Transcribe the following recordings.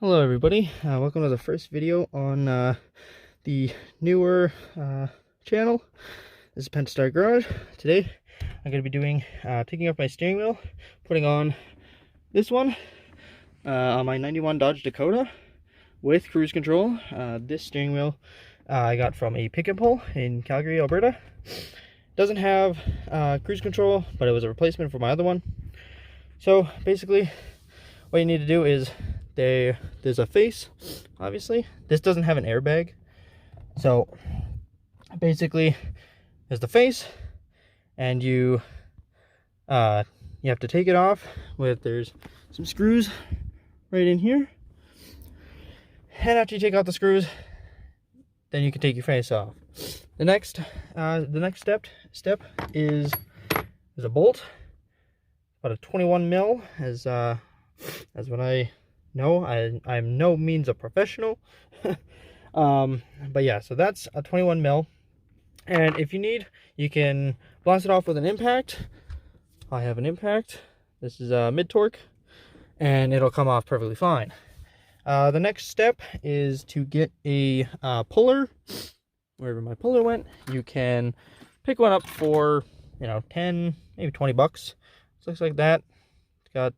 Hello everybody, welcome to the first video on the newer channel. This is Pentastar Garage. Today I'm going to be doing taking off my steering wheel, putting on this one on my 91 Dodge Dakota with cruise control. This steering wheel I got from a pick and pull in Calgary, Alberta. Doesn't have cruise control, but it was a replacement for my other one. So basically what you need to do is there's a face, obviously. This doesn't have an airbag. So basically there's the face, and you have to take it off there's some screws right in here. And after you take out the screws, then you can take your face off. The next step is there's a bolt, about a 21 mil, as what I know. I'm no means a professional. But yeah, so that's a 21 mil, and if you need, you can blast it off with an impact. I have an impact. This is a mid torque, and it'll come off perfectly fine. The next step is to get a puller. Wherever my puller went, you can pick one up for 10, maybe 20 bucks. Looks like that. It's got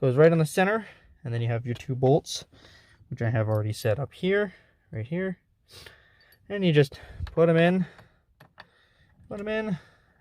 goes right on the center, and then you have your two bolts, which I have already set up here, right here, and you just put them in,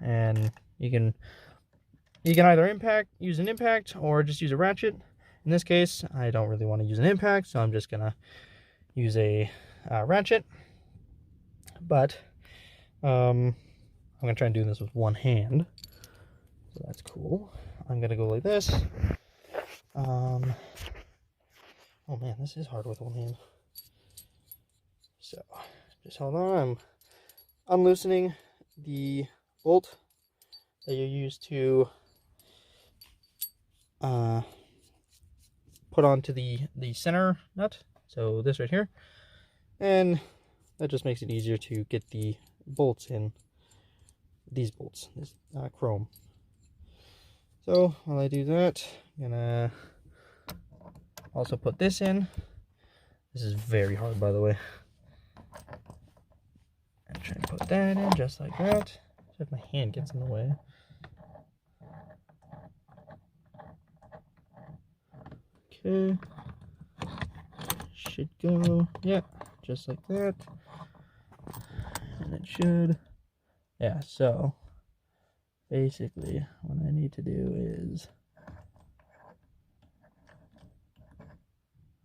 and you can either use an impact or just use a ratchet. In this case, I don't really want to use an impact, so I'm just gonna use a ratchet. But I'm gonna try and do this with one hand, so that's cool. I'm gonna go like this. Oh man, this is hard with one hand. So just hold on. I'm unloosening the bolt that you use to put onto the center nut. So this right here, and that just makes it easier to get the bolts in. These bolts, this chrome. So while I do that, I'm gonna also put this in. This is very hard, by the way. And try and put that in just like that. If my hand gets in the way. Okay. Should go, yeah, just like that. And it should, yeah, so basically what I need to do is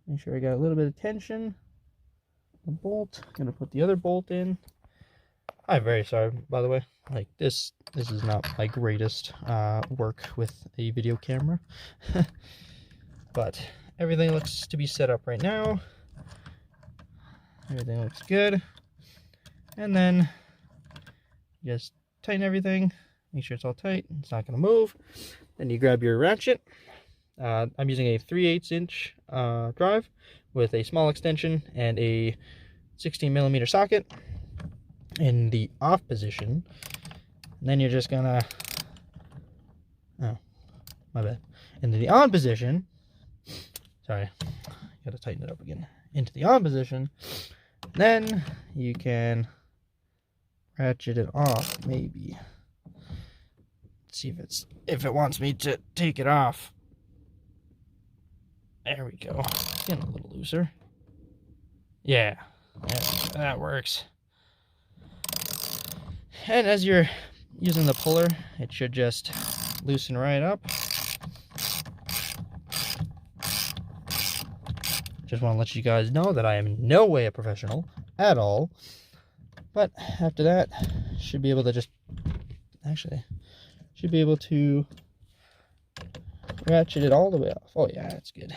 make sure I got a little bit of tension. The bolt, I'm gonna put the other bolt in. I'm very sorry, by the way. Like this is not my greatest work with a video camera. But everything looks to be set up right now. Everything looks good. And then just tighten everything. Make sure it's all tight. It's not going to move. Then you grab your ratchet. I'm using a 3/8 inch drive with a small extension and a 16mm socket in the off position. And then you're just gonna, oh, my bad. Into the on position. Sorry, gotta tighten it up again. Into the on position. Then you can ratchet it off, maybe. Let's see if it wants me to take it off. There we go. It's getting a little looser. Yeah, that works. And as you're using the puller, it should just loosen right up. Just want to let you guys know that I am in no way a professional at all. But after that, should be able to ratchet it all the way off. Oh yeah, that's good.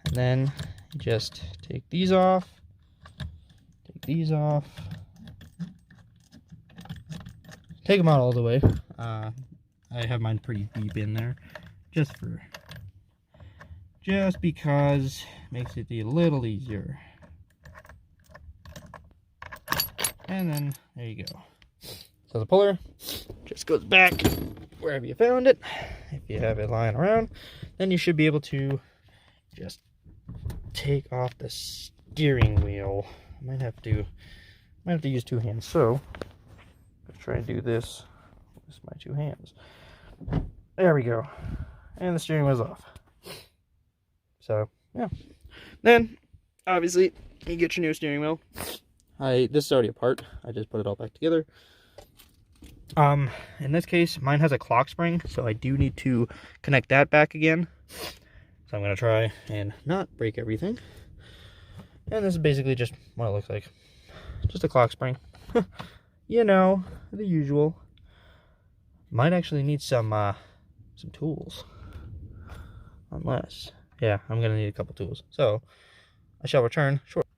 And then you just take these off. Take them out all the way. I have mine pretty deep in there, just because it makes it a little easier. And then there you go. So the puller just goes back wherever you found it. If you have it lying around, then you should be able to just take off the steering wheel. I might have to use two hands. So let's try and do this with my two hands. There we go. And the steering wheel's off. So yeah. Then obviously you get your new steering wheel. This is already apart. I just put it all back together. In this case, mine has a clock spring, so I do need to connect that back again. So I'm gonna try and not break everything. And this is basically just what it looks like. Just a clock spring. You know, the usual. Might actually need some tools. Unless, yeah, I'm gonna need a couple tools. So I shall return shortly.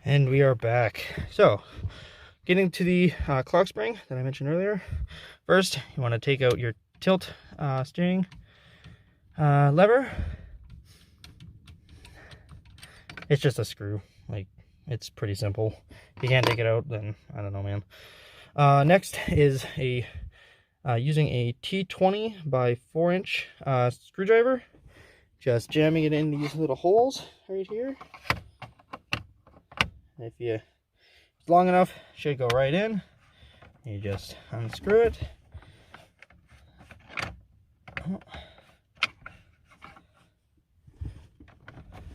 And we are back. So, getting to the clock spring that I mentioned earlier. First, you want to take out your tilt steering lever. It's just a screw. Like, it's pretty simple. If you can't take it out, then I don't know, man. Next is using a T20 by 4-inch screwdriver. Just jamming it in these little holes right here. If it's long enough, it should go right in. You just unscrew it.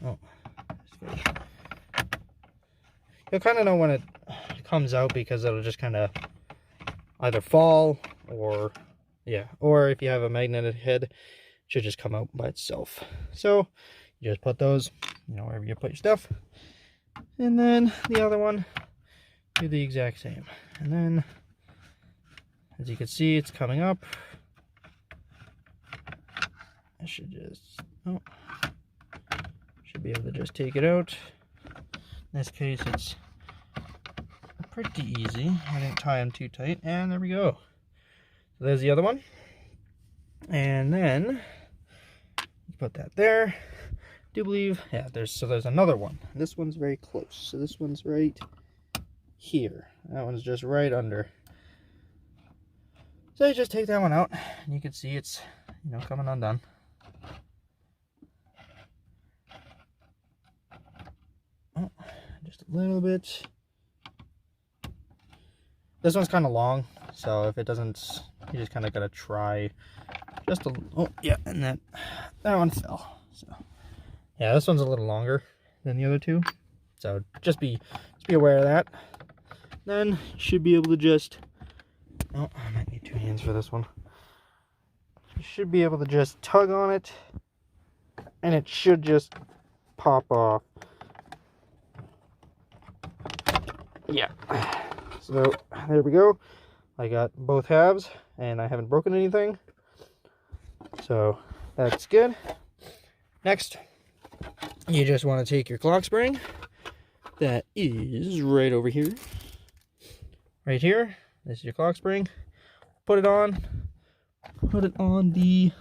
Oh, you'll kind of know when it comes out because it'll just kind of either fall or, yeah, or if you have a magnetic head, it should just come out by itself. So you just put those, you know, wherever you put your stuff. And then the other one, do the exact same. And then, as you can see, it's coming up. I should just, should be able to just take it out. In this case, it's pretty easy. I didn't tie them too tight, and there we go. So there's the other one. And then, put that there. I do believe, yeah, there's another one. This one's very close. So this one's right here. That one's just right under. So you just take that one out, and you can see it's, you know, coming undone. Oh, just a little bit. This one's kind of long, so if it doesn't, you just kind of gotta try just a. Oh yeah, and that one fell. So yeah, this one's a little longer than the other two, so just be aware of that. Then you should be able to just. Oh, I might need two hands for this one. You should be able to just tug on it, and it should just pop off. Yeah. So there we go. I got both halves, and I haven't broken anything. So that's good. Next, you just want to take your clock spring. That is right over here. Right here. This is your clock spring. Put it on. Put it on the...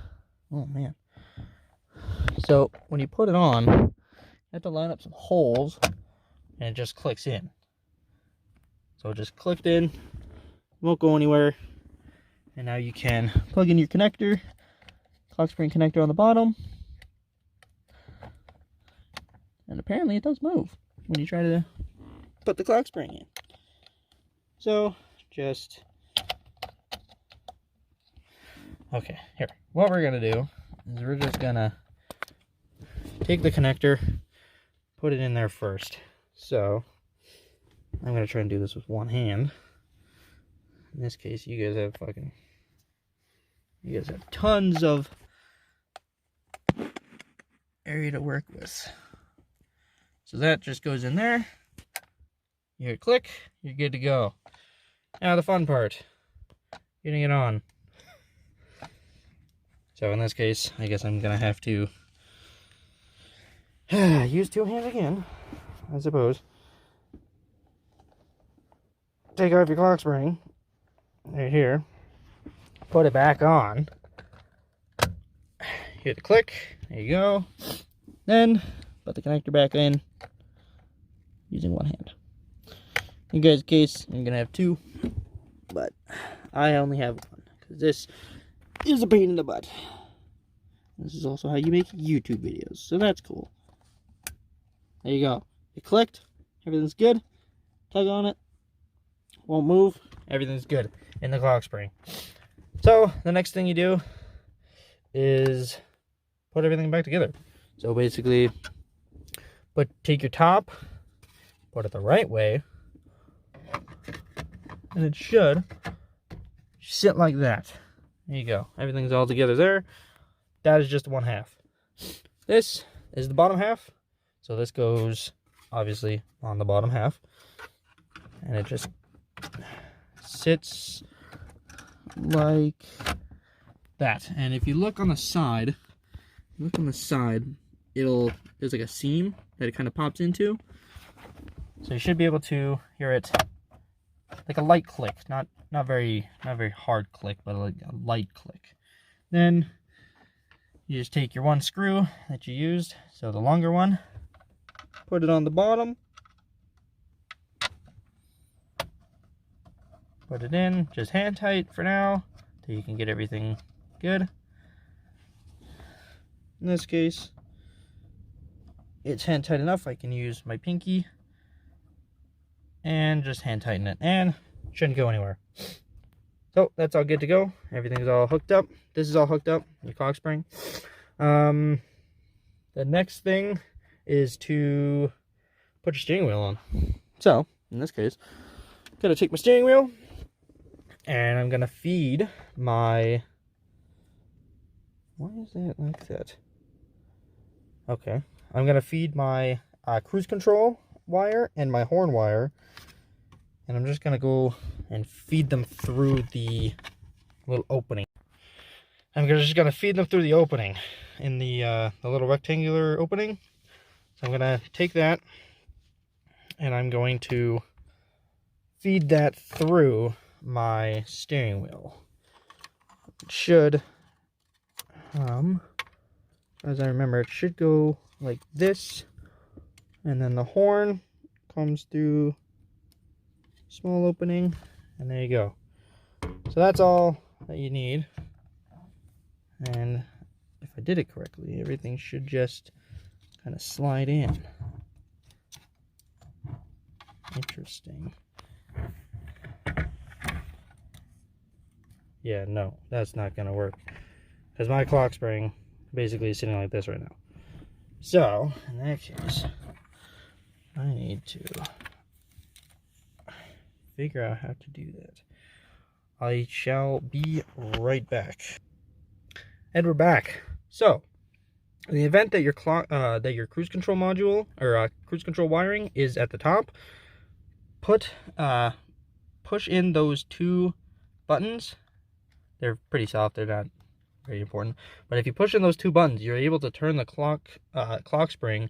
Oh, man. So when you put it on, you have to line up some holes, and it just clicks in. So it just clicked in, won't go anywhere. And now you can plug in your connector, clock spring connector on the bottom. And apparently it does move when you try to put the clock spring in. So just, okay, here. What we're gonna do is we're just gonna take the connector, put it in there first. So I'm going to try and do this with one hand. In this case, you guys have tons of area to work with. So that just goes in there. You hit click, you're good to go. Now the fun part, getting it on. So in this case, I guess I'm going to have to use two hands again, I suppose. Take off your clock spring right here, put it back on, hit the click, there you go. Then put the connector back in using one hand. In guys' case, you're gonna have two, but I only have one because this is a pain in the butt. This is also how you make YouTube videos, so that's cool. There you go. It clicked. Everything's good. Tug on it. Won't move. Everything's good in the clock spring. So the next thing you do is put everything back together. So basically, take your top, put it the right way, and it should sit like that. There you go. Everything's all together there. That is just one half. This is the bottom half. So this goes obviously on the bottom half. And it just sits like that. And if you look on the side, there's like a seam that it kind of pops into. So you should be able to hear it like a light click, not very hard click, but like a light click. Then you just take your one screw that you used, so the longer one, put it on the bottom, put it in, just hand tight for now, so you can get everything good. In this case, it's hand tight enough. I can use my pinky and just hand tighten it, and shouldn't go anywhere. So that's all good to go. Everything's all hooked up. This is all hooked up, your clock spring. The next thing is to put your steering wheel on. So in this case, I'm gonna take my steering wheel and I'm gonna feed my, why is that like that? Okay, I'm gonna feed my cruise control wire and my horn wire, and I'm just gonna go and feed them through the little opening. I'm just gonna feed them through the opening in the little rectangular opening. So I'm gonna take that and I'm going to feed that through my steering wheel. It should, as I remember, it should go like this, and then the horn comes through small opening, and there you go. So that's all that you need. And if I did it correctly, everything should just kind of slide in. Interesting. Yeah, no, that's not gonna work, because my clock spring basically is sitting like this right now. So in that case, I need to figure out how to do that. I shall be right back. And we're back. So in the event that your cruise control module or cruise control wiring is at the top, push in those two buttons. They're pretty soft, they're not very important, but if you push in those two buttons, you're able to turn the clock spring,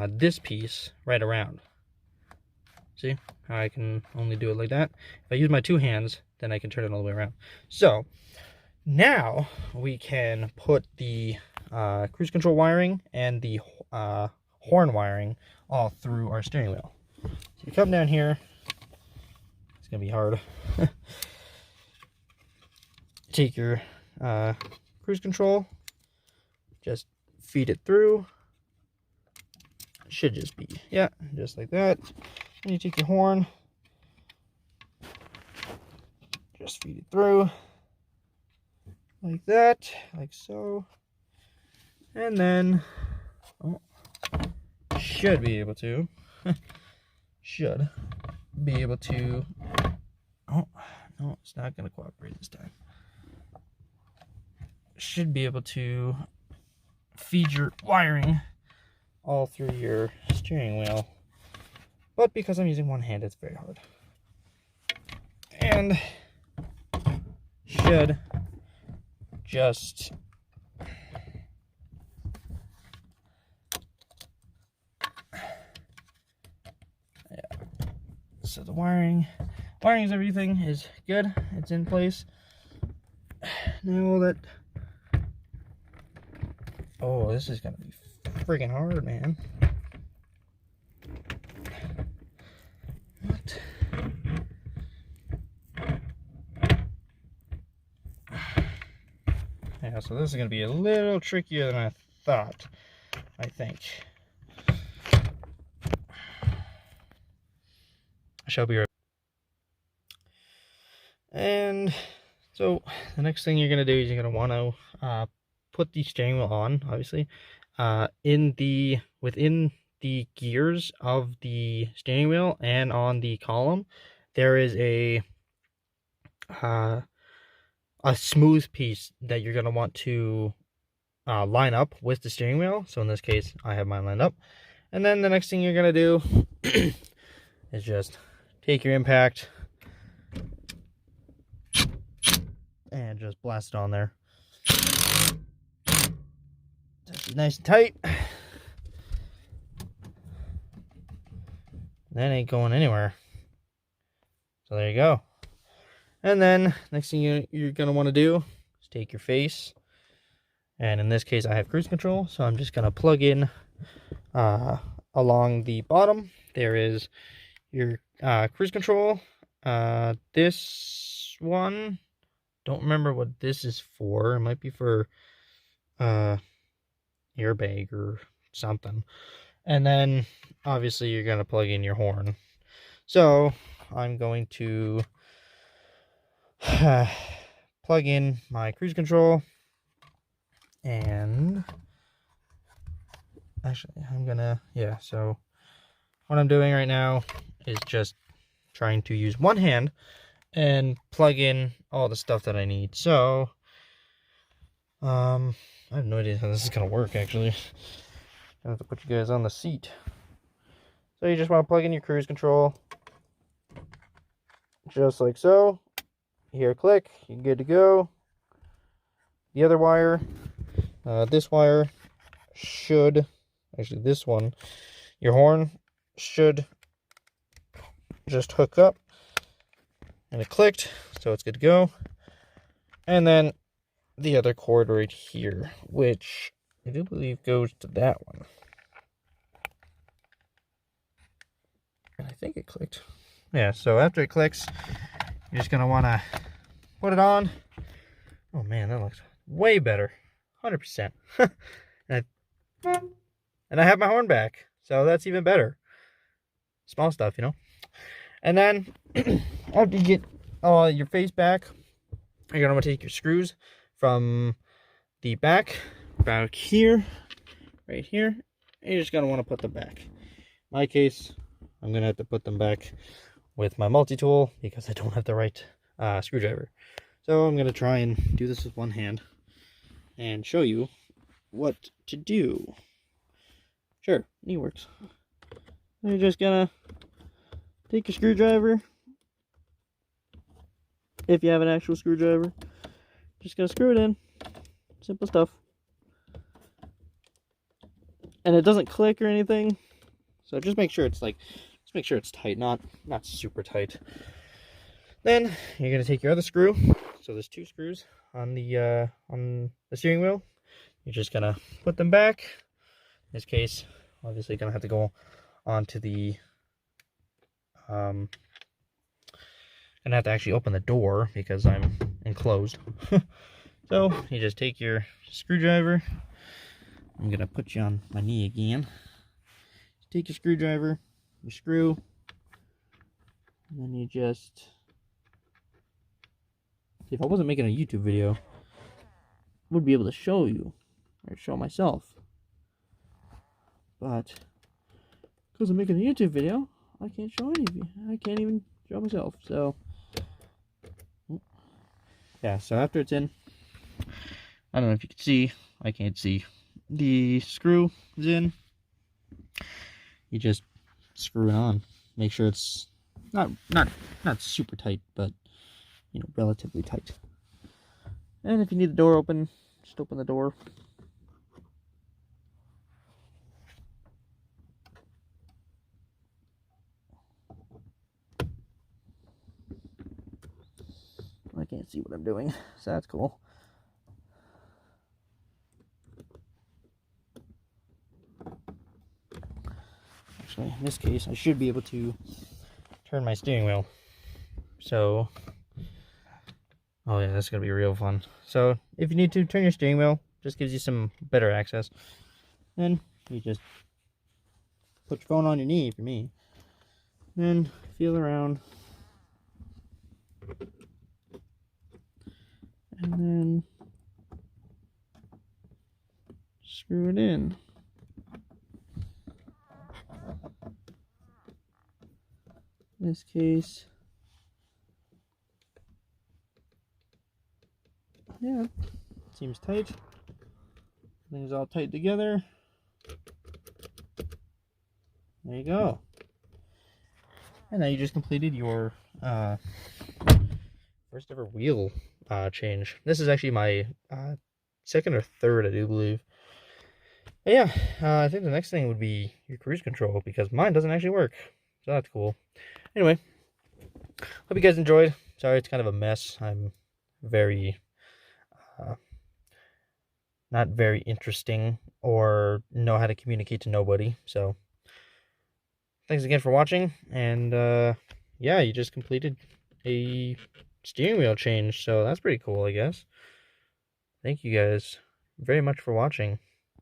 this piece right around. See how I can only do it like that? If I use my two hands, then I can turn it all the way around. So now we can put the cruise control wiring and the horn wiring all through our steering wheel. So you come down here, it's gonna be hard. Take your cruise control, just feed it through. It should just be, yeah, just like that. And you take your horn, just feed it through like that, like so. And then should be able to oh no, it's not going to cooperate this time. Should be able to feed your wiring all through your steering wheel, but because I'm using one hand, it's very hard. And should just so the wiring is everything is good, it's in place. Now that, oh, this is gonna be freaking hard, man. What? Yeah, so this is going to be a little trickier than I thought, I think. I shall be right. And so the next thing you're going to do is you're going to want to put the steering wheel on, obviously, within the gears of the steering wheel and on the column, there is a smooth piece that you're going to want to line up with the steering wheel. So in this case, I have mine lined up. And then the next thing you're going to do is just take your impact and just blast it on there. That's nice and tight. That ain't going anywhere. So there you go. And then next thing you're going to want to do is take your face. And in this case, I have cruise control. So I'm just going to plug in along the bottom. There is your cruise control. This one, don't remember what this is for. It might be for airbag or something. And then obviously you're going to plug in your horn. So I'm going to plug in my cruise control, and actually I'm gonna, so what I'm doing right now is just trying to use one hand and plug in all the stuff that I need. So I have no idea how this is gonna work, actually. I have to put you guys on the seat. So you just want to plug in your cruise control, just like so. Here, click, you're good to go. The other wire, this wire should, actually this one, your horn should just hook up. And it clicked, so it's good to go. And then the other cord right here, which I do believe goes to that one. And I think it clicked. Yeah, so after it clicks, you're just going to want to put it on. Oh man, that looks way better. 100%. and I have my horn back, so that's even better. Small stuff, you know. And then after you get your face back, you're going to want to take your screws from the back here, right here, and you're just going to want to put them back. In my case, I'm going to have to put them back with my multi-tool because I don't have the right screwdriver. So I'm going to try and do this with one hand and show you what to do. Sure, knee works. You're just going to take your screwdriver. If you have an actual screwdriver, just going to screw it in. Simple stuff. And it doesn't click or anything. So just make sure it's tight, not super tight. Then you're gonna take your other screw. So there's two screws on the steering wheel. You're just gonna put them back. In this case, obviously gonna have to go onto the gonna have to actually open the door because I'm enclosed. So you just take your screwdriver. I'm gonna put you on my knee again. Take your screwdriver, your screw, and then you just, see, if I wasn't making a YouTube video, I would be able to show you, or show myself. But because I'm making a YouTube video, I can't show any of you. I can't even show myself. So yeah, so after it's in, I don't know if you can see, I can't see. The screw is in. You just screw it on. Make sure it's not super tight, but you know, relatively tight. And if you need the door open, just open the door. I can't see what I'm doing, so that's cool. Actually, in this case, I should be able to turn my steering wheel. So, Oh yeah, that's gonna be real fun. So if you need to turn your steering wheel, just gives you some better access. Then you just put your phone on your knee if you're me. Then feel around. And then screw it in. In this case, yeah, seems tight. Things all tight together. There you go. And now you just completed your first ever wheel change. This is actually my second or third, I do believe. But yeah, I think the next thing would be your cruise control, because mine doesn't actually work. So that's cool. Anyway, hope you guys enjoyed. Sorry, it's kind of a mess. I'm very not very interesting or know how to communicate to nobody. So thanks again for watching. And yeah, you just completed a steering wheel change. So that's pretty cool, I guess. Thank you guys very much for watching.